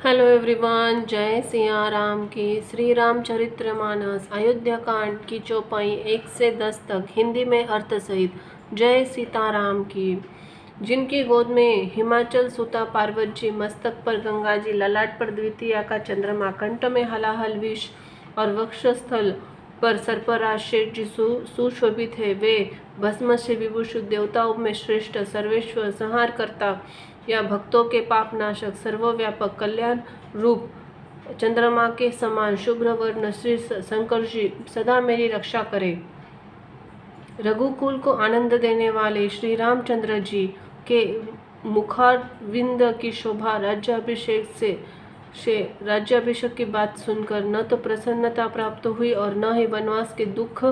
Hello everyone, जय सिया राम की। श्री रामचरितमानस अयोध्या कांड की चौपाई 1 से 10 तक हिंदी में अर्थ सहित। जय सीताराम की। जिनकी गोद में हिमाचल सुता पार्वत जी, मस्तक पर गंगा जी, ललाट पर द्वितीया का चंद्रमा, कंठ में हलाहल विष और वक्षस्थल पर सर्पराज शेष जी सुशोभित है, वे भस्म से विभूषित, देवताओं में श्रेष्ठ, सर्वेश्वर, संहार करता या भक्तों के पाप नाशक, सर्वव्यापक, कल्याण रूप चंद्रमा के समान शुभ्र वर्ण श्री शंकर जी सदा मेरी रक्षा करे। रघुकुल को आनंद देने वाले श्री रामचंद्र जी के मुखारविंद की शोभा राज्याभिषेक की बात सुनकर न तो प्रसन्नता प्राप्त हुई और न ही वनवास के दुख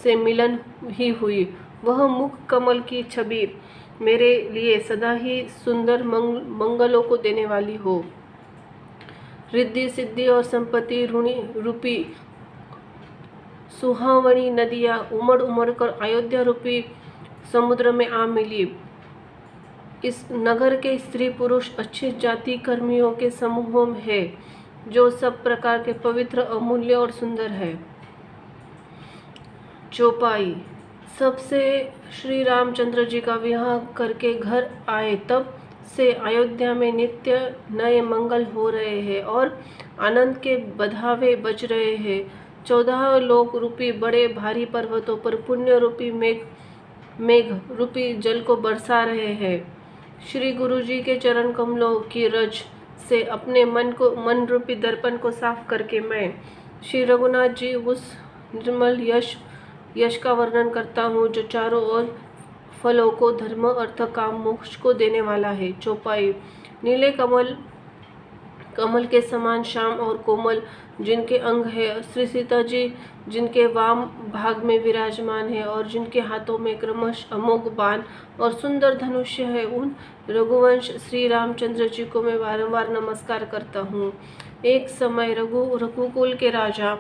से मिलन ही हुई। वह मुख कमल की छवि मेरे लिए सदा ही सुंदर मंगलों को देने वाली हो। रिद्धि सिद्धि और संपत्ति रूपी सुहावनी नदियां उमड़ उमड़ कर अयोध्या रूपी समुद्र में आ मिली। इस नगर के स्त्री पुरुष अच्छी जाति कर्मियों के समूह है, जो सब प्रकार के पवित्र, अमूल्य और सुंदर है। चौपाई। सबसे श्री रामचंद्र जी का विवाह करके घर आए, तब से अयोध्या में नित्य नए मंगल हो रहे हैं और आनंद के बधावे बज रहे हैं। 14 लोक रूपी बड़े भारी पर्वतों पर पुण्य रूपी मेघ रूपी जल को बरसा रहे हैं। श्री गुरु जी के चरण कमलों की रज से अपने मन रूपी दर्पण को साफ करके मैं श्री रघुनाथ जी उस निर्मल यश का वर्णन करता हूँ, जो चारों ओर फलों को, धर्म, अर्थ, काम, मोक्ष को देने वाला है। चौपाई। नीले कमल के समान श्याम और कोमल जिनके अंग है, श्री सीता जी जिनके वाम भाग में विराजमान है और जिनके हाथों में क्रमशः अमोघ बाण और सुंदर धनुष्य है, उन रघुवंश श्री रामचंद्र जी को मैं बारंबार नमस्कार करता हूँ। एक समय रघुकुल के राजा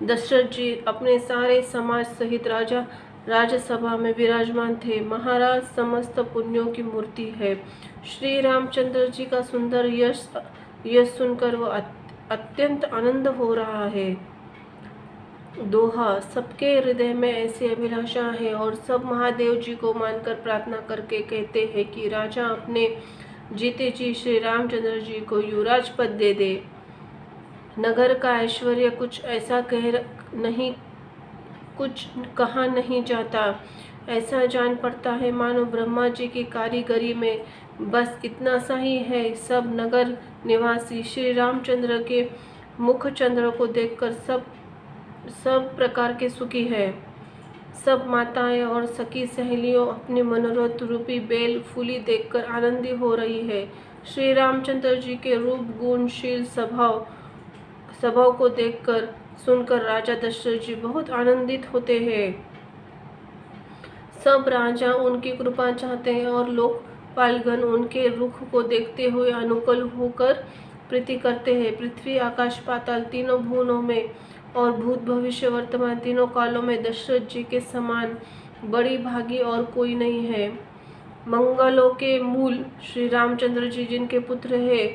दशरथ जी अपने सारे समाज सहित राजसभा में विराजमान थे। महाराज समस्त पुण्यों की मूर्ति है। श्री रामचंद्र जी का सुंदर यश सुनकर वह अत्यंत आनंद हो रहा है। दोहा। सबके हृदय में ऐसी अभिलाषा है और सब महादेव जी को मानकर प्रार्थना करके कहते हैं कि राजा अपने जीते जी श्री रामचंद्र जी को युवराज पद दे दे। नगर का ऐश्वर्य कुछ कहा नहीं जाता। ऐसा जान पड़ता है मानो ब्रह्मा जी की कारीगरी में बस इतना सा ही है। सब नगर निवासी श्री रामचंद्र के मुख चंद्र को देखकर सब प्रकार के सुखी है। सब माताएं और सखी सहेलियों अपने मनोरथ रूपी बेल फूली देखकर आनंदी हो रही है। श्री रामचंद्र जी के रूप, गुणशील स्वभाव को देखकर सुनकर राजा दशरथ जी बहुत आनंदित होते हैं। सब राजा उनकी कृपा चाहते हैं और लोकपालगण उनके रुख को देखते हुए अनुकूल होकर प्रीति करते हैं। पृथ्वी, आकाश, पाताल तीनों भुवनों में और भूत, भविष्य, वर्तमान तीनों कालों में दशरथ जी के समान बड़ी भागी और कोई नहीं है। मंगलों के मूल श्री रामचंद्र जी जिनके पुत्र हैं,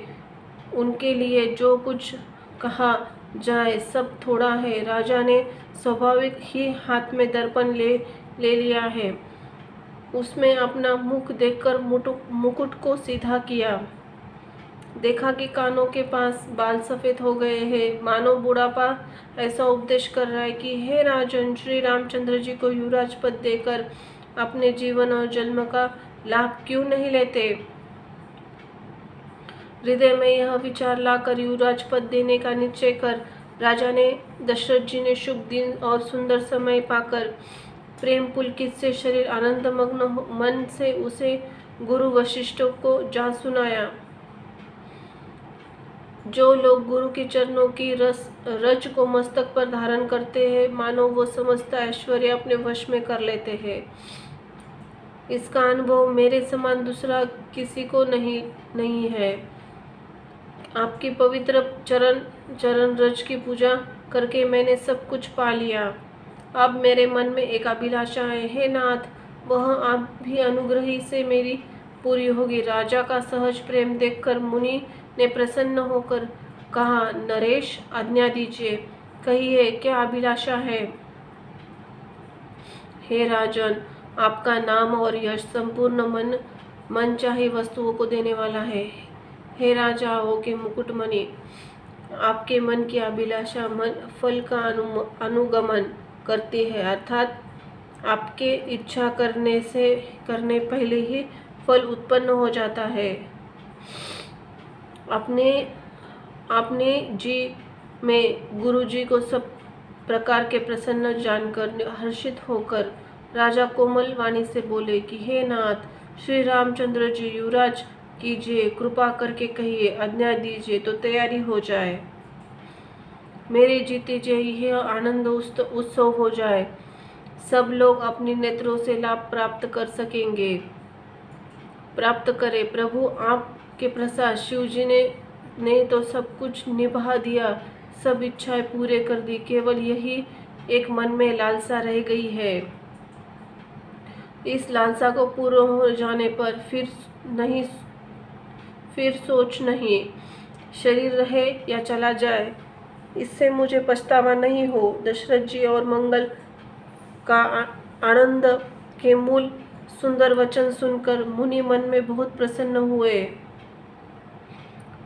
उनके लिए जो कुछ कहा जाए सब थोड़ा है। राजा ने स्वाभाविक ही हाथ में दर्पण ले लिया है। उसमें अपना मुख देखकर मुकुट को सीधा किया। देखा कि कानों के पास बाल सफेद हो गए हैं, मानो बुढ़ापा ऐसा उपदेश कर रहा है कि हे राजन, श्री रामचंद्र जी को युवराज पद देकर अपने जीवन और जन्म का लाभ क्यों नहीं लेते। हृदय में यह विचार लाकर युवराज पद देने का निश्चय कर राजा ने दशरथ जी ने शुभ दिन और सुंदर समय पाकर प्रेम पुलकित से शरीर आनंदमग्न मन से उसे गुरु वशिष्ठ को जा सुनाया। जो लोग गुरु के चरणों की रज को मस्तक पर धारण करते हैं, मानो वो समस्त ऐश्वर्य अपने वश में कर लेते हैं। इसका अनुभव मेरे समान दूसरा किसी को नहीं है। आपकी पवित्र चरण रज की पूजा करके मैंने सब कुछ पा लिया। अब मेरे मन में एक अभिलाषा है, हे नाथ, वह आप भी अनुग्रही से मेरी पूरी होगी। राजा का सहज प्रेम देखकर मुनि ने प्रसन्न होकर कहा, नरेश, आज्ञा दीजिए, कहिए क्या अभिलाषा है। हे राजन, आपका नाम और यश संपूर्ण मनचाही वस्तुओं को देने वाला है। हे राजाओं के मुकुटमणि, आपके मन की अभिलाषा फल का अनुगमन करती है, अर्थात आपके इच्छा करने पहले ही फल उत्पन्न हो जाता है। आपने जी में गुरु जी को सब प्रकार के प्रसन्न जानकर हर्षित होकर राजा कोमल वाणी से बोले कि हे नाथ, श्री रामचंद्र जी, युवराज कीजिए, कृपा करके कहिए, आज्ञा दीजिए तो तैयारी हो जाए। मेरे जीते जी यह आनंद उत्सव हो जाए, सब लोग अपने नेत्रों से लाभ प्राप्त करे। प्रभु, आपके प्रसाद शिव जी ने तो सब कुछ निभा दिया, सब इच्छाएं पूरे कर दी, केवल यही एक मन में लालसा रह गई है। इस लालसा को पूर्ण हो जाने पर फिर सोच नहीं, शरीर रहे या चला जाए, इससे मुझे पछतावा नहीं हो। दशरथ जी और मंगल का आनंद के मूल सुंदर वचन सुनकर मुनि मन में बहुत प्रसन्न हुए।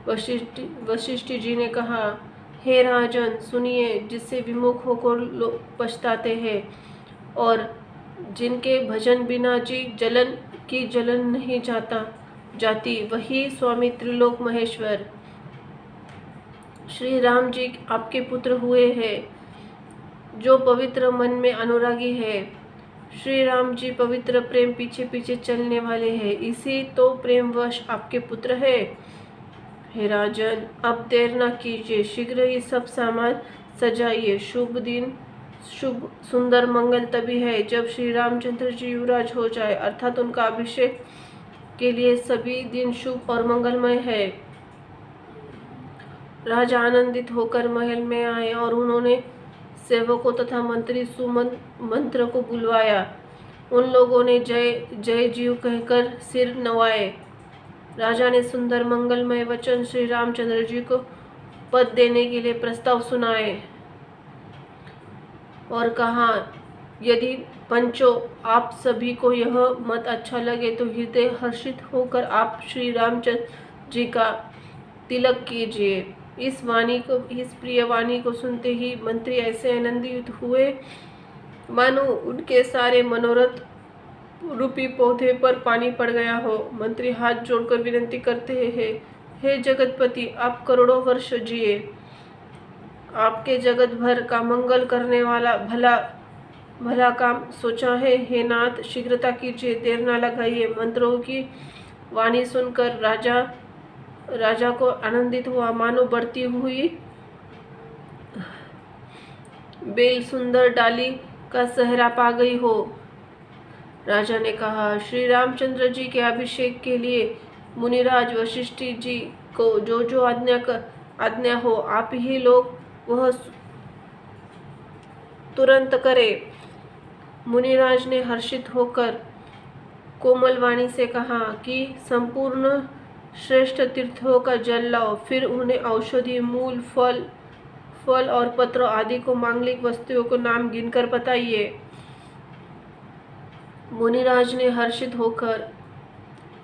वशिष्ठ जी ने कहा, हे राजन, सुनिए, जिससे विमुख होकर लोग पछताते हैं और जिनके भजन बिना जी जलन नहीं जाती, वही स्वामी त्रिलोक महेश्वर श्री राम जी आपके पुत्र हुए हैं, जो पवित्र मन में अनुरागी है। श्री राम जी पवित्र प्रेम पीछे पीछे चलने वाले हैं, इसी तो प्रेमवश आपके पुत्र है। हे राजन, अब देर न कीजिए, शीघ्र ही सब सामान सजाइए। शुभ दिन, शुभ सुंदर मंगल तभी है जब श्री रामचंद्र जी युवराज हो जाए, अर्थात उनका अभिषेक के लिए सभी दिन शुभ और मंगलमय है। राजा आनंदित होकर महल में आए और उन्होंने सेवकों तथा मंत्री सुमंत्र को बुलवाया। उन लोगों ने जय जय जीव कहकर सिर नवाए। राजा ने सुंदर मंगलमय वचन श्री रामचंद्र जी को पद देने के लिए प्रस्ताव सुनाए और कहा, यदि पंचों आप सभी को यह मत अच्छा लगे तो हृदय हर्षित होकर आप श्री रामचंद्र जी का तिलक कीजिए। इस प्रिय वाणी को सुनते ही मंत्री ऐसे आनंदित हुए मानो उनके सारे मनोरथ रूपी पौधे पर पानी पड़ गया हो। मंत्री हाथ जोड़कर विनती करते हैं, हे जगतपति, आप करोड़ों वर्ष जिए, आपके जगत भर का मंगल करने वाला भला काम सोचा है। हे नाथ, शीघ्रता कीजिए, देर न लगाइए। मंत्रों की वाणी सुनकर राजा को आनंदित हुआ मानो बढ़ती हुई बेल सुंदर डाली का सहरा पा गई हो। राजा ने कहा, श्री रामचंद्र जी के अभिषेक के लिए मुनिराज वशिष्ठ जी को जो आज्ञा हो, आप ही लोग वह तुरंत करे। मुनिराज ने हर्षित होकर कोमल वाणी से कहा कि संपूर्ण श्रेष्ठ तीर्थों का जल लाओ, फिर उन्हें औषधि, मूल, फल और पत्र आदि को मांगलिक वस्तुओं को नाम गिनकर बताइए। मुनिराज ने हर्षित होकर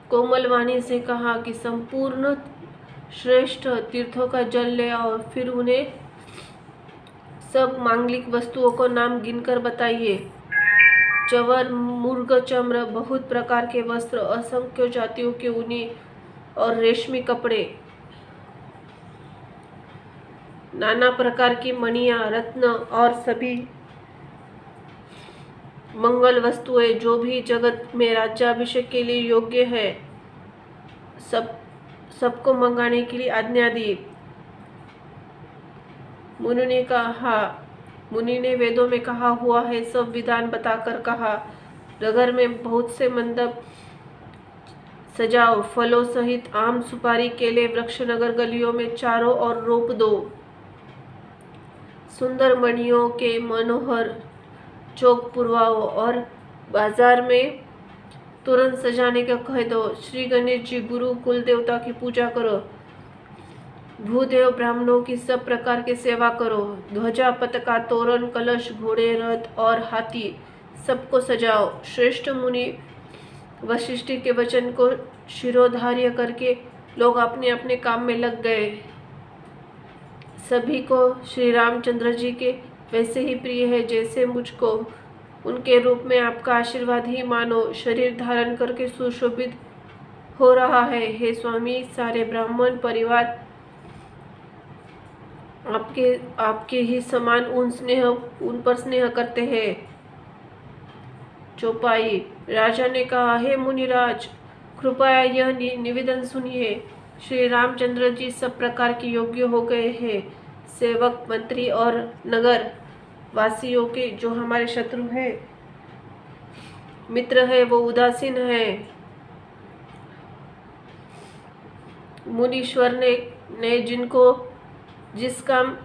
कोमल वाणी से कहा कि संपूर्ण श्रेष्ठ तीर्थों का जल ले आओ, फिर उन्हें सब मांगलिक वस्तुओं को नाम गिनकर बताइए। चवर, मुर्ग, चम्र, बहुत प्रकार के वस्त्र, असंख्य जातियों के ऊनी और रेशमी कपड़े, नाना प्रकार की मणियां, रत्न और सभी मंगल वस्तुएं जो भी जगत में राज्याभिषेक के लिए योग्य है, सबको मंगाने के लिए आज्ञा दी। मुनि ने वेदों में कहा हुआ है सब विधान बताकर कहा, नगर में बहुत से मंडप सजाओ, फलों सहित आम, सुपारी, केले, वृक्ष नगर गलियों में चारों ओर रोप दो। सुंदर मणियों के मनोहर चौक पुरवाओ और बाजार में तुरंत सजाने का कह दो। श्री गणेश जी, गुरु कुल देवता की पूजा करो। भूदेव ब्राह्मणों की सब प्रकार की सेवा करो। ध्वजा, पताका, तोरण, कलश, घोड़े, रथ और हाथी सबको सजाओ। श्रेष्ठ मुनि वशिष्ठ के वचन को शिरोधार्य करके लोग अपने अपने काम में लग गए। सभी को श्री रामचंद्र जी के वैसे ही प्रिय है जैसे मुझको। उनके रूप में आपका आशीर्वाद ही मानो शरीर धारण करके सुशोभित हो रहा है। हे स्वामी, सारे ब्राह्मण परिवार आपके ही समान उन पर स्नेह करते हैं। चौपाई। राजा ने कहा, हे मुनिराज, कृपया यह निवेदन सुनिए। श्री रामचंद्र जी सब प्रकार के योग्य हो गए हैं। सेवक, मंत्री और नगर वासियों के जो हमारे शत्रु हैं, मित्र है, वो उदासीन है। मुनीश्वर ने जिनको जिस काम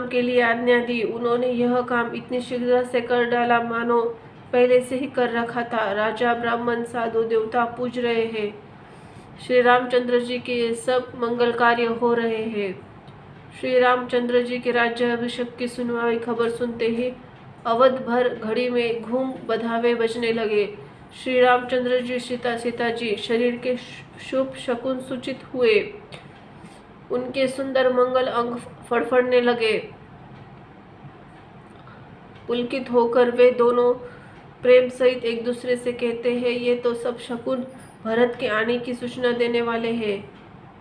के लिए आज्ञा दी, उन्होंने यह काम इतनी शीघ्र से कर डाला मानो पहले से ही कर रखा था। राजा, ब्राह्मण, साधु, देवता पूज रहे हैं। श्री रामचंद्र जी के सब मंगल कार्य हो रहे हैं। श्री रामचंद्र जी के राज्य अभिषेक की सुनवाई खबर सुनते ही अवध भर घड़ी में घूम बधावे बजने लगे। श्री रामचंद्र जी, सीता जी शरीर के शुभ शकुन सूचित हुए। उनके सुंदर मंगल अंग फड़फड़ने लगे। पुलकित होकर वे दोनों प्रेम सहित एक दूसरे से कहते हैं, ये तो सब शकुन भरत के आने की सूचना देने वाले हैं।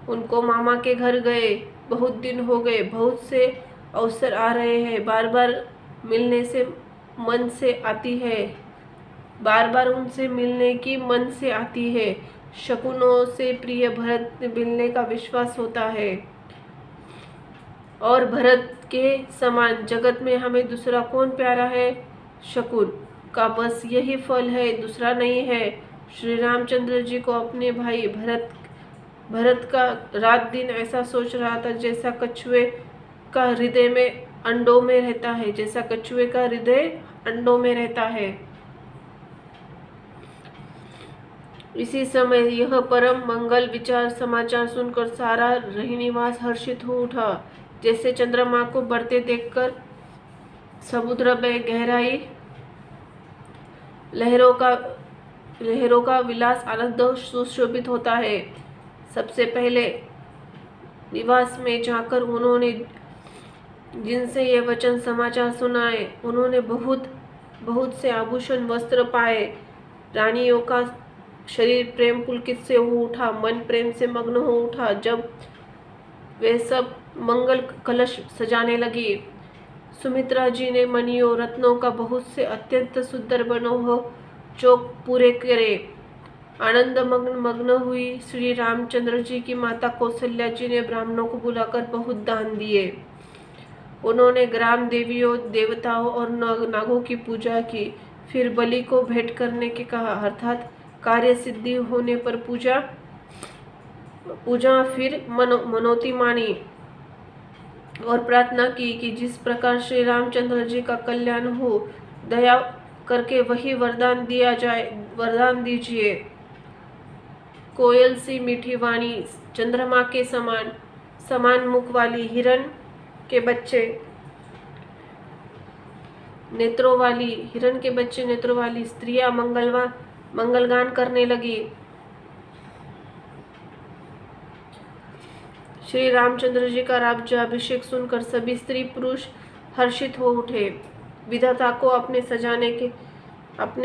उनको मामा के घर गए बहुत दिन हो गए, बहुत से अवसर आ रहे हैं। बार बार मिलने से मन से आती है, बार बार उनसे मिलने की मन से आती है। शकुनों से प्रिय भरत मिलने का विश्वास होता है, और भरत के समान जगत में हमें दूसरा कौन प्यारा है? शकुन का बस यही फल है, दूसरा नहीं है। श्री रामचंद्र जी को अपने भाई भरत का रात दिन ऐसा सोच रहा था जैसा कछुए का हृदय में अंडों में रहता है, जैसा कछुए का हृदय अंडों में रहता है। इसी समय यह परम मंगल विचार समाचार सुनकर सारा रहीनिवास हर्षित हो उठा। जैसे चंद्रमा को बढ़ते देखकर समुद्र में गहराई लहरों का विलास आनंद सुशोभित होता है। सबसे पहले निवास में जाकर उन्होंने जिनसे ये वचन समाचार सुनाए, उन्होंने बहुत से आभूषण वस्त्र पाए। रानियों का शरीर प्रेम पुलकित से हो उठा, मन प्रेम से मग्न हो उठा। जब वे सब मंगल कलश सजाने लगी, सुमित्रा जी ने मणियों रत्नों का बहुत से अत्यंत सुंदर बनो हो चौक पूरे करे। आनंद मग्न हुई श्री रामचंद्र जी की माता कौशल्या जी ने ब्राह्मणों को बुलाकर बहुत दान दिए। उन्होंने ग्राम देवियों, देवताओं और नागों की पूजा की, फिर बलि को भेंट करने के कहा, अर्थात कार्य सिद्धि होने पर पूजा फिर मनोती मानी और प्रार्थना की कि जिस प्रकार श्री रामचंद्र जी का कल्याण हो, दया करके वही वरदान दिया जाए, वरदान दीजिए। कोयल सी मीठी वाणी, चंद्रमा के समान मुख वाली, हिरण के बच्चे नेत्रों वाली स्त्रियां मंगलगान करने लगी। श्री रामचंद्र जी का राज्याभिषेक सुनकर सभी स्त्री पुरुष हर्षित हो उठे। विधाता को अपने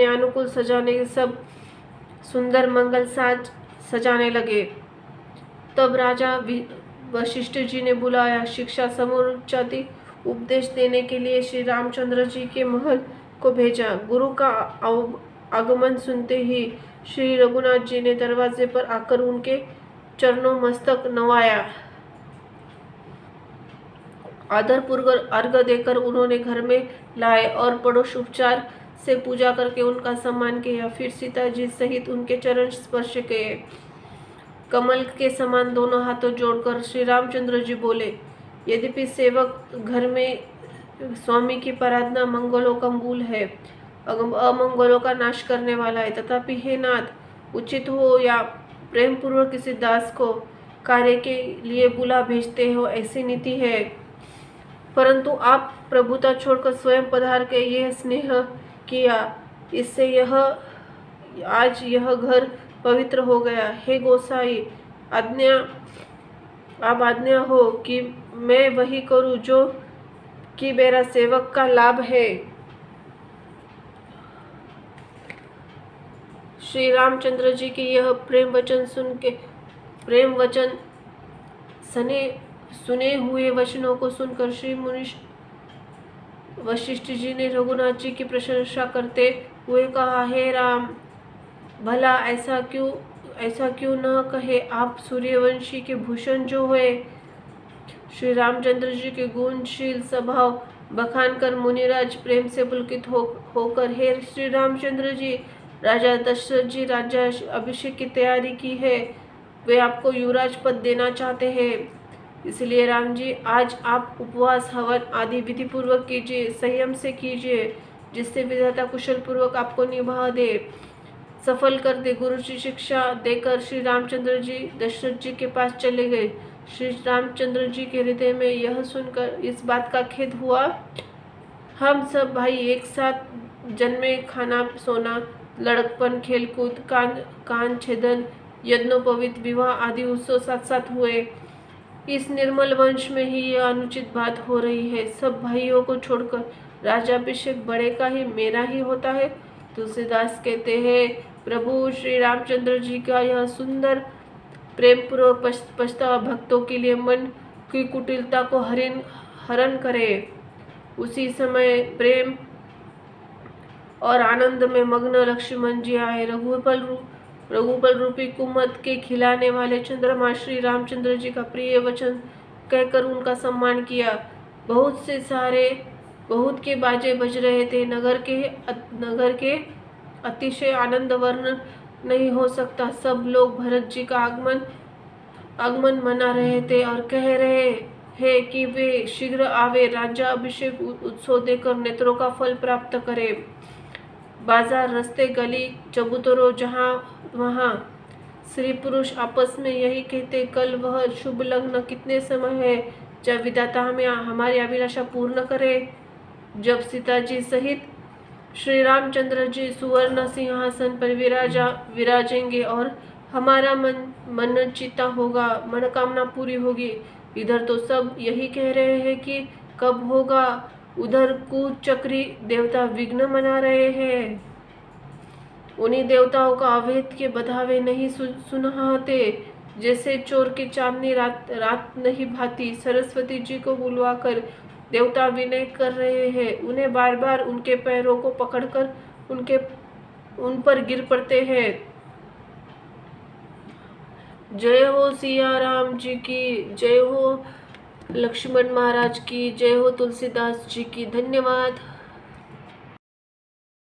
अनुकूल सजाने के सब सुंदर मंगल साज सजाने लगे। तब राजा वशिष्ठ जी ने बुलाया, शिक्षा समुच्चयी उपदेश देने के लिए श्री रामचंद्र जी के महल को भेजा। गुरु का आगमन सुनते ही श्री रघुनाथ जी ने दरवाजे पर आकर उनके चरणों मस्तक नवाया। आदरपूर्वक अर्घ्य देकर उन्होंने घर में लाए और पड़ोस उपचार से पूजा करके उनका सम्मान किया। फिर सीता जी सहित उनके चरण स्पर्श किए। कमल के समान दोनों हाथों जोड़कर श्री रामचंद्र जी बोले, यद्यपि सेवक घर में स्वामी की प्रार्थना मंगलों का मूल है, अमंगलों का नाश करने वाला है, तथापि हे नाथ, उचित हो या प्रेम पूर्वक किसी दास को कार्य के लिए बुला भेजते हो, ऐसी नीति है। परंतु आप प्रभुता छोड़कर स्वयं पधार के यह स्नेह किया, इससे आज यह घर पवित्र हो गया। हे गोसाई, आप आज्ञा हो कि मैं वही करूं जो कि मेरा सेवक का लाभ है। श्री रामचंद्र जी के यह प्रेम वचन सुने हुए वचनों को सुनकर श्री मुनि वशिष्ठ जी ने रघुनाथ जी की प्रशंसा करते हुए कहा, हे राम, भला ऐसा क्यों न कहे, आप सूर्यवंशी के भूषण जो हुए। श्री रामचंद्र जी के गुणशील स्वभाव बखान कर मुनिराज प्रेम से पुलकित होकर, हे श्री रामचंद्र जी, राजा दशरथ जी राज्य अभिषेक की तैयारी की है, वे आपको युवराज पद देना चाहते हैं। इसलिए राम जी, आज आप उपवास, हवन आदि विधि पूर्वक कीजिए, संयम से कीजिए, जिससे विधाता कुशल पूर्वक आपको निभा दे, सफल कर दे। गुरु जी शिक्षा देकर श्री रामचंद्र जी दशरथ जी के पास चले गए। श्री रामचंद्र जी के हृदय में यह सुनकर इस बात का खेद हुआ, हम सब भाई एक साथ जन्मे, खाना सोना, लड़कपन, खेलकूद, कान छेदन, यज्ञोपवीत, विवाह आदि उत्सव साथ साथ हुए। इस निर्मल वंश में ही यह अनुचित बात हो रही है। सब भाइयों को छोड़कर राजाभिषेक बड़े का ही, मेरा ही होता है। तुलसीदास कहते हैं, प्रभु श्री रामचंद्र जी का यह सुंदर प्रेम पूर्वक पछतावा भक्तों के लिए मन की कुटिलता को हरण करे। उसी समय प्रेम और आनंद में मग्न लक्ष्मण जी आए। रघुबल रूपी कुमत के खिलाने वाले चंद्रमा श्री रामचंद्र जी का प्रिय वचन कहकर उनका सम्मान किया। बहुत के बाजे बज रहे थे। नगर के अतिशय आनंद वर्णन नहीं हो सकता। सब लोग भरत जी का आगमन मना रहे थे और कह रहे हैं कि वे शीघ्र आवे, राज्याभिषेक उत्सव देकर नेत्रों का फल प्राप्त करे। बाजार, रस्ते, गली, चबूतरों, जहाँ वहाँ स्त्री पुरुष आपस में यही कहते, कल वह शुभ लग्न कितने समय है जब विधाता हमें हमारी अभिलाषा पूर्ण करे, जब सीता जी सहित श्री रामचंद्र जी सुवर्ण सिंहासन पर विराजेंगे और हमारा मन चिता होगा, मनोकामना पूरी होगी। इधर तो सब यही कह रहे हैं कि कब होगा, उधर कुचक्री देवता विघ्न मना रहे हैं। उन्हीं देवताओं का अवैध के बधावे नहीं सुनाते, जैसे चोर की चांदनी रात नहीं भाती। सरस्वती जी को बुलवाकर देवता विनय कर रहे हैं, उन्हें बार बार उनके पैरों को पकड़कर उन पर गिर पड़ते हैं। जय हो सिया राम जी की, जय हो लक्ष्मण महाराज की, जय हो तुलसीदास जी की। धन्यवाद।